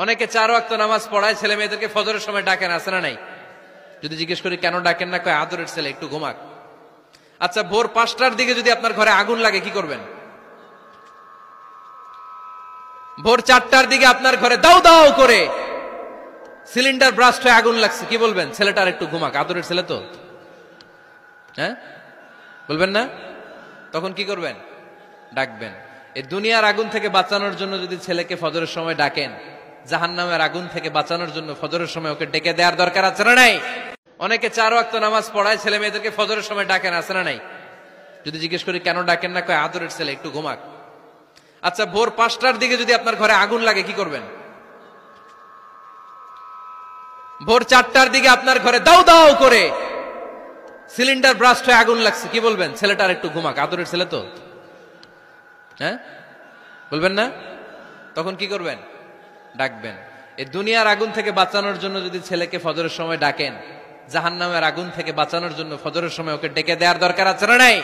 অনেকে 4 ওয়াক্ত নামাজ পড়ায়, ছেলে মেয়েদেরকে ফজরের সময় ডাকেন, আছে না নাই? যদি জিজ্ঞেস করি কেন ডাকেন না, কয় আদরের ছেলে, একটু ঘুমাক। আচ্ছা, ভোর 5টার দিকে যদি আপনার ঘরে আগুন লাগে কি করবেন? ভোর 4টার দিকে আপনার ঘরে দাও দাও করে সিলিন্ডার ব্রাস্ট হয়ে আগুন লাগছে, কি বলবেন? ছেলেটার একটু ঘুমাক, আদরের ছেলে তো, হ্যাঁ বলবেন না? তখন কি করবেন? ডাকবেন। এই দুনিয়ার আগুন থেকে বাঁচানোর জন্য যদি ছেলেকে ফজরের সময় ডাকেন, জাহান্নামের আগুন থেকে বাঁচানোর জন্য ফজরের সময় ওকে ডেকে দেওয়ার দরকার আছে না নাই? অনেকে 4 ওয়াক্ত নামাজ পড়ায়, ছেলে মেয়েদেরকে ফজরের সময় ডাকেন, আছে না নাই? যদি জিজ্ঞেস করি কেন ডাকেন না, কয় আদরের ছেলে, একটু ঘুমাক। আচ্ছা, ভোর 5টার দিকে যদি আপনার ঘরে আগুন লাগে কি করবেন? ভোর 4টার দিকে আপনার ঘরে দাও দাও করে সিলিন্ডার ব্রাস্ট হয়ে আগুন লাগছে, কি বলবেন? ছেলেটার একটু ঘুমাক, আদরের ছেলে তো, হ্যাঁ বলবেন না? তখন কি করবেন? ডাকবেন। এই দুনিয়ার আগুন থেকে বাঁচানোর জন্য যদি ছেলেকে ফজরের সময় ডাকেন, জাহান্নামের আগুন থেকে বাঁচানোর জন্য ফজরের সময় ওকে ডেকে দেওয়ার দরকার আছে না নাই?